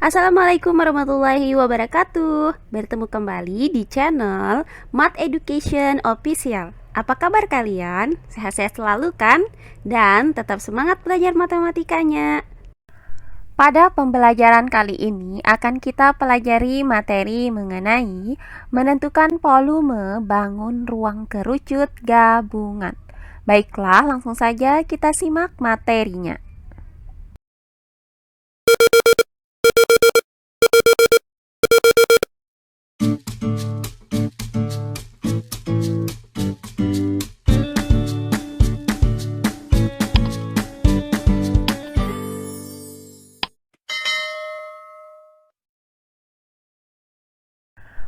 Assalamualaikum warahmatullahi wabarakatuh. Bertemu kembali di channel Math Education Official. Apa kabar kalian? Sehat-sehat selalu kan? Dan tetap semangat belajar matematikanya. Pada pembelajaran kali ini akan kita pelajari materi mengenai menentukan volume bangun ruang kerucut gabungan. Baiklah, langsung saja kita simak materinya.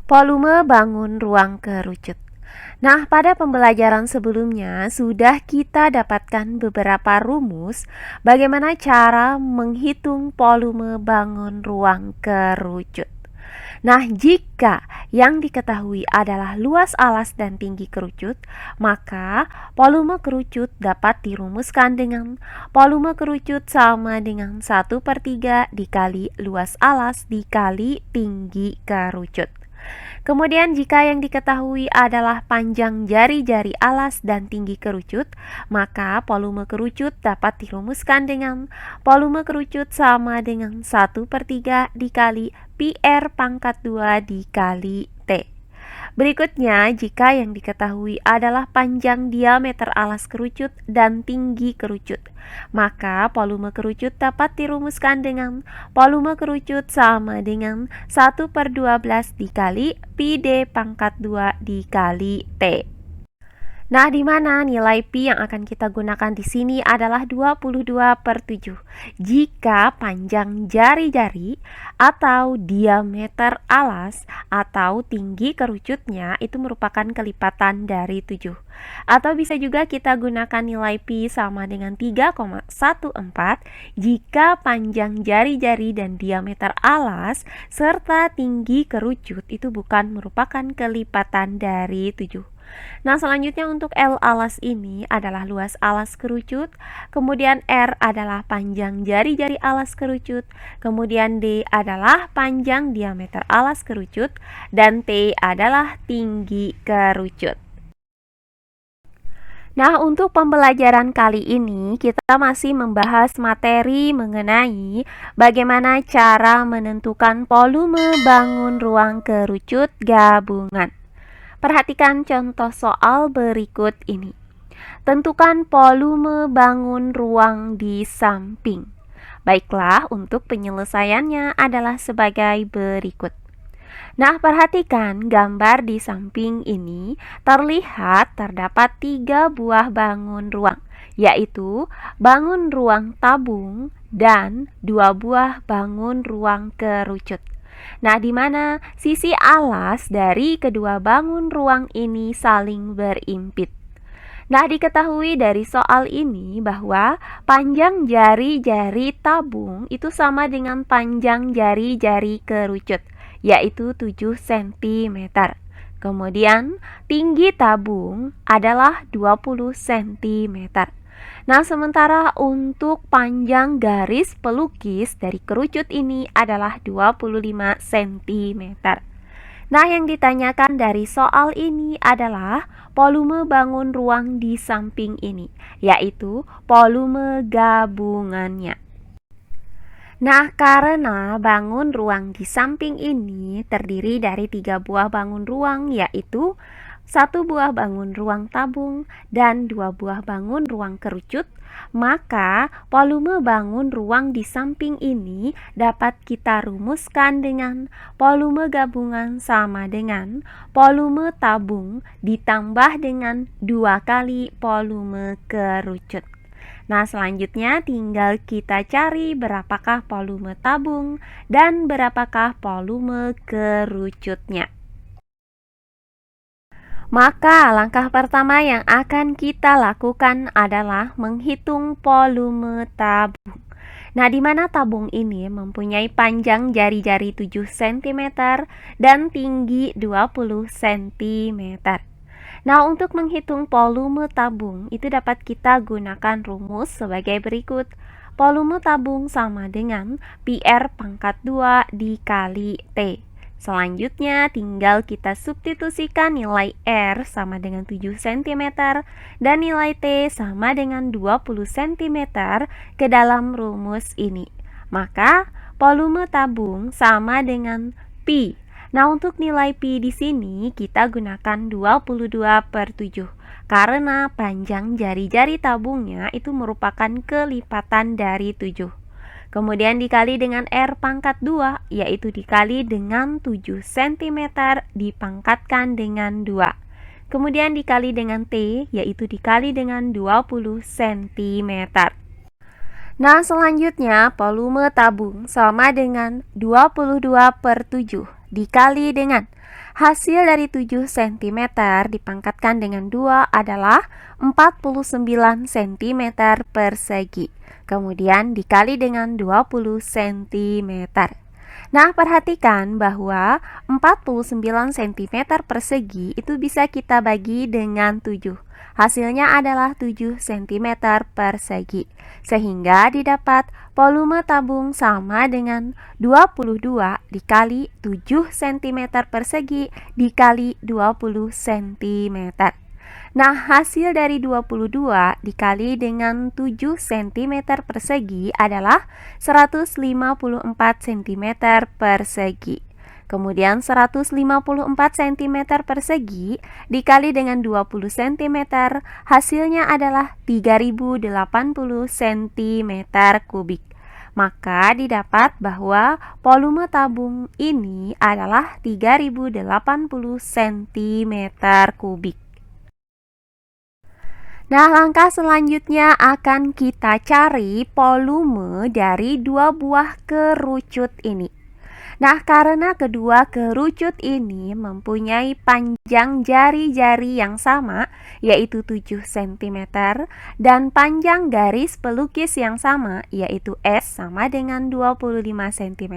Volume bangun ruang kerucut. Nah, pada pembelajaran sebelumnya sudah kita dapatkan beberapa rumus bagaimana cara menghitung volume bangun ruang kerucut. Nah, jika yang diketahui adalah luas alas dan tinggi kerucut, maka volume kerucut dapat dirumuskan dengan volume kerucut sama dengan 1/3 dikali luas alas dikali tinggi kerucut. Kemudian jika yang diketahui adalah panjang jari-jari alas dan tinggi kerucut, maka volume kerucut dapat dirumuskan dengan volume kerucut sama dengan 1/3 dikali pi R pangkat 2 dikali T. Berikutnya, jika yang diketahui adalah panjang diameter alas kerucut dan tinggi kerucut, maka volume kerucut dapat dirumuskan dengan volume kerucut sama dengan 1/12 dikali pi D pangkat 2 dikali T. Nah, di mana nilai pi yang akan kita gunakan di sini adalah 22/7. Jika panjang jari-jari atau diameter alas atau tinggi kerucutnya itu merupakan kelipatan dari 7. Atau bisa juga kita gunakan nilai pi sama dengan 3,14 jika panjang jari-jari dan diameter alas serta tinggi kerucut itu bukan merupakan kelipatan dari 7. Nah, selanjutnya untuk L alas ini adalah luas alas kerucut, kemudian R adalah panjang jari-jari alas kerucut, kemudian D adalah panjang diameter alas kerucut, dan T adalah tinggi kerucut. Nah, untuk pembelajaran kali ini kita masih membahas materi mengenai bagaimana cara menentukan volume bangun ruang kerucut gabungan. Perhatikan contoh soal berikut ini. Tentukan volume bangun ruang di samping. Baiklah, untuk penyelesaiannya adalah sebagai berikut. Nah, perhatikan gambar di samping ini terlihat terdapat 3 buah bangun ruang, yaitu bangun ruang tabung dan 2 buah bangun ruang kerucut. Nah, di mana sisi alas dari kedua bangun ruang ini saling berimpit. Nah, diketahui dari soal ini bahwa panjang jari-jari tabung itu sama dengan panjang jari-jari kerucut, yaitu 7 cm. Kemudian, tinggi tabung adalah 20 cm. Nah, sementara untuk panjang garis pelukis dari kerucut ini adalah 25 cm. Nah, yang ditanyakan dari soal ini adalah volume bangun ruang di samping ini, yaitu volume gabungannya. Nah, karena bangun ruang di samping ini terdiri dari 3 buah bangun ruang, yaitu 1 buah bangun ruang tabung dan 2 buah bangun ruang kerucut, maka volume bangun ruang di samping ini dapat kita rumuskan dengan volume gabungan sama dengan volume tabung ditambah dengan 2 kali volume kerucut. Nah, selanjutnya tinggal kita cari berapakah volume tabung dan berapakah volume kerucutnya. Maka langkah pertama yang akan kita lakukan adalah menghitung volume tabung. Nah, di mana tabung ini mempunyai panjang jari-jari 7 cm dan tinggi 20 cm. Nah, untuk menghitung volume tabung itu dapat kita gunakan rumus sebagai berikut. volume tabung sama dengan PR pangkat 2 dikali T. Selanjutnya tinggal kita substitusikan nilai R sama dengan 7 cm dan nilai T sama dengan 20 cm ke dalam rumus ini. Maka volume tabung sama dengan Pi. Nah, untuk nilai Pi di sini kita gunakan 22/7 karena panjang jari-jari tabungnya itu merupakan kelipatan dari 7. Kemudian dikali dengan R pangkat 2, yaitu dikali dengan 7 cm dipangkatkan dengan 2. Kemudian dikali dengan T, yaitu dikali dengan 20 cm. Nah, selanjutnya volume tabung sama dengan 22/7 dikali dengan hasil dari 7 cm dipangkatkan dengan 2 adalah 49 cm persegi. Kemudian dikali dengan 20 cm. Nah, perhatikan bahwa 49 cm persegi itu bisa kita bagi dengan 7. Hasilnya adalah 7 cm persegi. Sehingga didapat volume tabung sama dengan 22 dikali 7 cm persegi dikali 20 cm. Nah, hasil dari 22 dikali dengan 7 cm persegi adalah 154 cm persegi. Kemudian 154 cm persegi dikali dengan 20 cm, hasilnya adalah 3080 cm kubik. Maka didapat bahwa volume tabung ini adalah 3080 cm kubik. Nah, langkah selanjutnya akan kita cari volume dari dua buah kerucut ini. Nah, karena kedua kerucut ini mempunyai panjang jari-jari yang sama, yaitu 7 cm, dan panjang garis pelukis yang sama, yaitu S sama dengan 25 cm,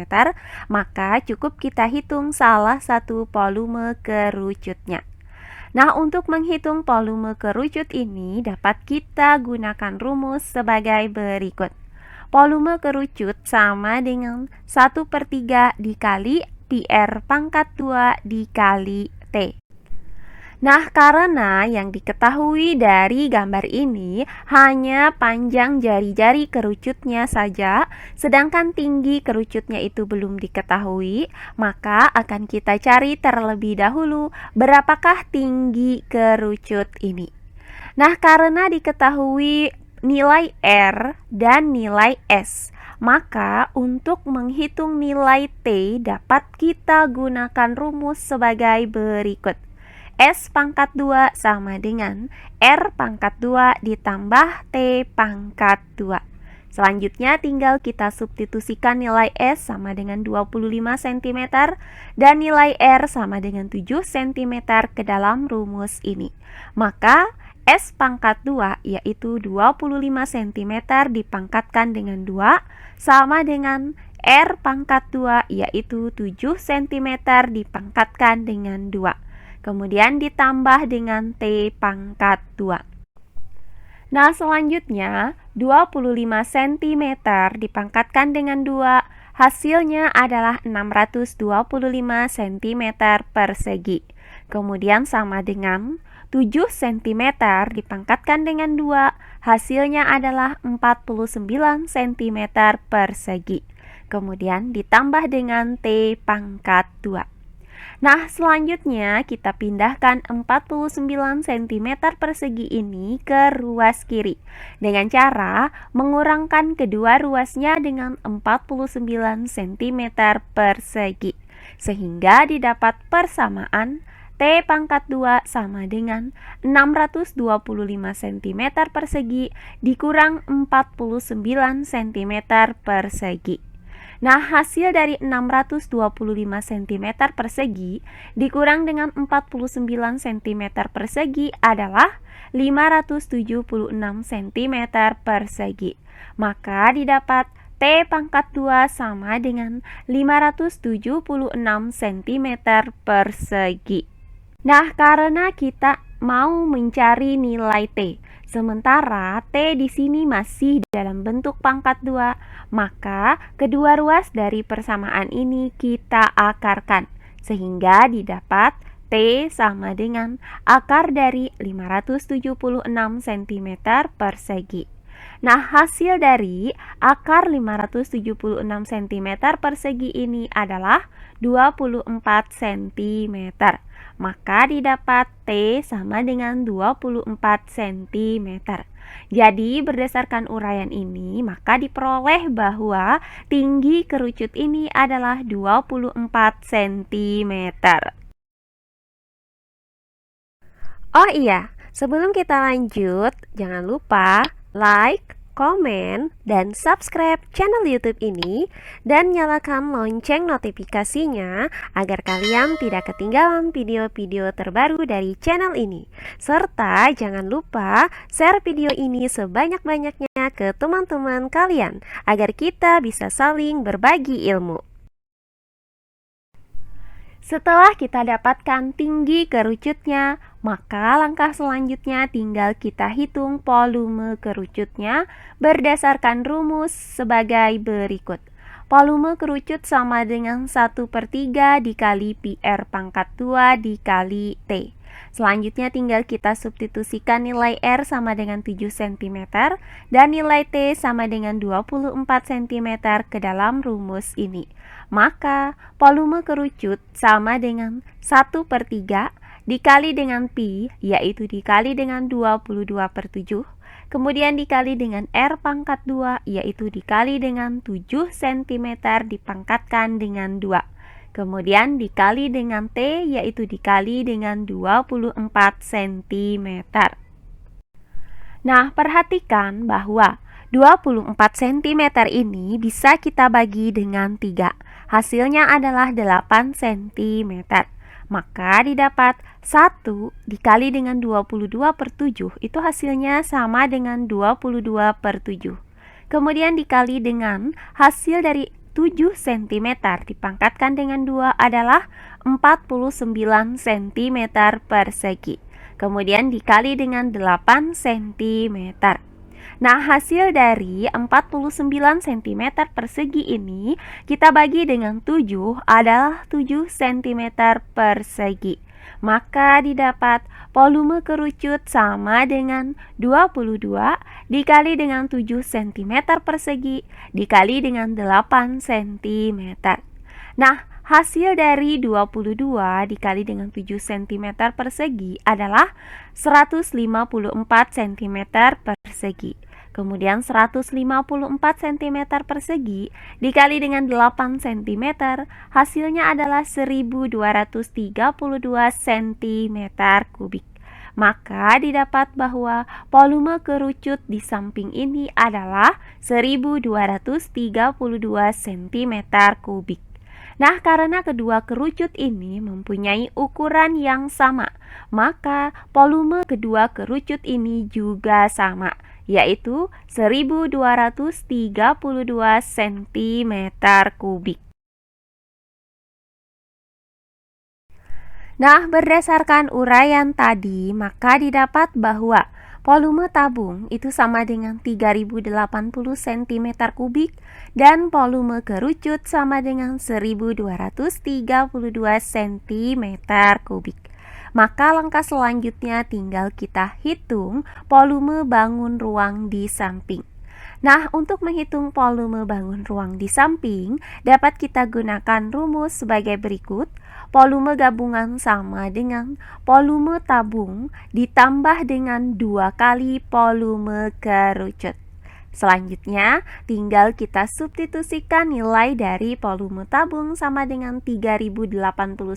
maka cukup kita hitung salah satu volume kerucutnya. Nah, untuk menghitung volume kerucut ini dapat kita gunakan rumus sebagai berikut. Volume kerucut sama dengan 1/3 dikali PR pangkat 2 dikali T. Nah, karena yang diketahui dari gambar ini hanya panjang jari-jari kerucutnya saja, sedangkan tinggi kerucutnya itu belum diketahui, maka akan kita cari terlebih dahulu berapakah tinggi kerucut ini. Nah, karena diketahui nilai R dan nilai S, maka untuk menghitung nilai T dapat kita gunakan rumus sebagai berikut. S pangkat 2 sama dengan R pangkat 2 ditambah T pangkat 2. Selanjutnya tinggal kita substitusikan nilai S sama dengan 25 cm dan nilai R sama dengan 7 cm ke dalam rumus ini. Maka S pangkat 2 yaitu 25 cm dipangkatkan dengan 2 sama dengan R pangkat 2 yaitu 7 cm dipangkatkan dengan 2. Kemudian ditambah dengan T pangkat 2. Nah, selanjutnya 25 cm dipangkatkan dengan 2, hasilnya adalah 625 cm persegi. Kemudian sama dengan 7 cm dipangkatkan dengan 2, hasilnya adalah 49 cm persegi. Kemudian ditambah dengan T pangkat 2. Nah, selanjutnya kita pindahkan 49 cm persegi ini ke ruas kiri dengan cara mengurangkan kedua ruasnya dengan 49 cm persegi, sehingga didapat persamaan T pangkat 2 sama dengan 625 cm persegi dikurang 49 cm persegi. Nah, hasil dari 625 cm persegi dikurang dengan 49 cm persegi adalah 576 cm persegi. Maka didapat T pangkat 2 sama dengan 576 cm persegi. Nah, karena kita mau mencari nilai T. Sementara T di sini masih dalam bentuk pangkat 2, maka kedua ruas dari persamaan ini kita akarkan, sehingga didapat T sama dengan akar dari 576 cm persegi. Nah, hasil dari akar 576 cm persegi ini adalah 24 cm. Maka didapat T sama dengan 24 cm. Jadi berdasarkan uraian ini, maka diperoleh bahwa tinggi kerucut ini adalah 24 cm. Oh iya, sebelum kita lanjut, jangan lupa like, komen, dan subscribe channel YouTube ini dan nyalakan lonceng notifikasinya agar kalian tidak ketinggalan video-video terbaru dari channel ini. Serta jangan lupa share video ini sebanyak-banyaknya ke teman-teman kalian agar kita bisa saling berbagi ilmu. Setelah kita dapatkan tinggi kerucutnya, maka langkah selanjutnya tinggal kita hitung volume kerucutnya berdasarkan rumus sebagai berikut. Volume kerucut sama dengan 1/3 dikali pi R pangkat 2 dikali T. Selanjutnya tinggal kita substitusikan nilai R sama dengan 7 cm dan nilai T sama dengan 24 cm ke dalam rumus ini. Maka volume kerucut sama dengan 1/3 dikali dengan pi, yaitu dikali dengan 22/7, kemudian dikali dengan R pangkat 2, yaitu dikali dengan 7 cm dipangkatkan dengan 2. Kemudian dikali dengan T, yaitu dikali dengan 24 cm. Nah, perhatikan bahwa 24 cm ini bisa kita bagi dengan 3. Hasilnya adalah 8 cm. Maka didapat 1 dikali dengan 22/7, itu hasilnya sama dengan 22/7. Kemudian dikali dengan hasil dari 7 cm dipangkatkan dengan 2 adalah 49 cm persegi. Kemudian dikali dengan 8 cm. Nah, hasil dari 49 cm persegi ini kita bagi dengan 7 adalah 7 cm persegi. Maka didapat volume kerucut sama dengan 22 dikali dengan 7 cm persegi dikali dengan 8 cm. Nah, hasil dari 22 dikali dengan 7 cm persegi adalah 154 cm persegi. Kemudian 154 cm persegi dikali dengan 8 cm, hasilnya adalah 1232 cm kubik. Maka didapat bahwa volume kerucut di samping ini adalah 1232 cm kubik. Nah, karena kedua kerucut ini mempunyai ukuran yang sama, maka volume kedua kerucut ini juga sama, yaitu 1232 cm kubik. Nah, berdasarkan uraian tadi, maka didapat bahwa volume tabung itu sama dengan 3080 cm kubik dan volume kerucut sama dengan 1232 cm kubik. Maka langkah selanjutnya tinggal kita hitung volume bangun ruang di samping. Nah, untuk menghitung volume bangun ruang di samping dapat kita gunakan rumus sebagai berikut. Volume gabungan sama dengan volume tabung ditambah dengan 2 kali volume kerucut. Selanjutnya, tinggal kita substitusikan nilai dari volume tabung sama dengan 3080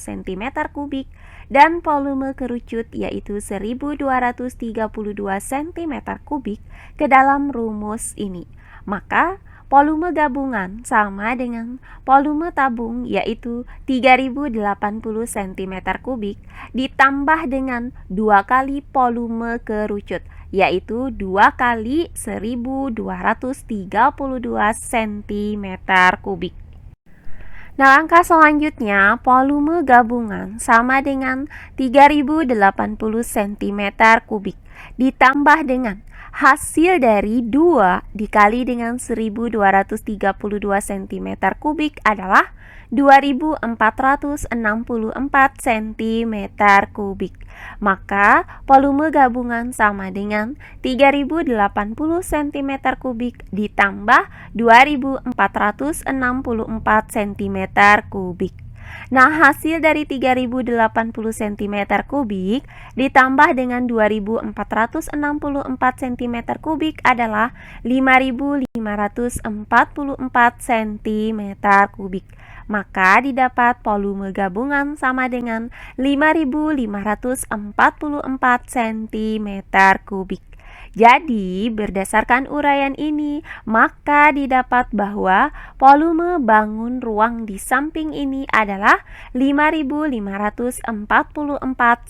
cm kubik dan volume kerucut yaitu 1232 cm kubik ke dalam rumus ini. Maka volume gabungan sama dengan volume tabung yaitu 3080 cm kubik ditambah dengan 2 kali volume kerucut yaitu 2 kali 1232 cm kubik. Nah, langkah selanjutnya, volume gabungan sama dengan 3080 cm kubik ditambah dengan hasil dari 2 dikali dengan 1232 cm kubik adalah 2464 cm kubik. Maka volume gabungan sama dengan 3080 cm kubik ditambah 2464 cm kubik. Nah, hasil dari 3080 cm kubik ditambah dengan 2464 cm kubik adalah 5544 cm kubik. Maka didapat volume gabungan sama dengan 5544 cm kubik. Jadi, berdasarkan uraian ini, maka didapat bahwa volume bangun ruang di samping ini adalah 5544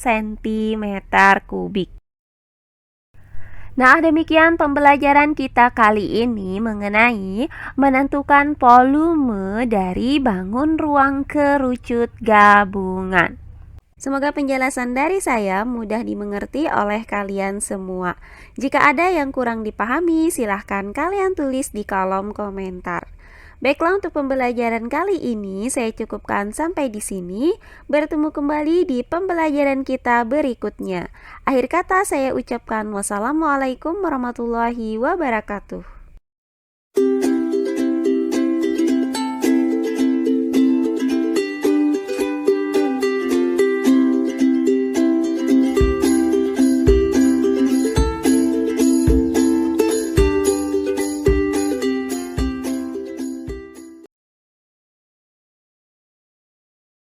cm kubik. Nah, demikian pembelajaran kita kali ini mengenai menentukan volume dari bangun ruang kerucut gabungan. Semoga penjelasan dari saya mudah dimengerti oleh kalian semua. Jika ada yang kurang dipahami, silahkan kalian tulis di kolom komentar. Baiklah, untuk pembelajaran kali ini saya cukupkan sampai di sini. Bertemu kembali di pembelajaran kita berikutnya. Akhir kata saya ucapkan wassalamualaikum warahmatullahi wabarakatuh.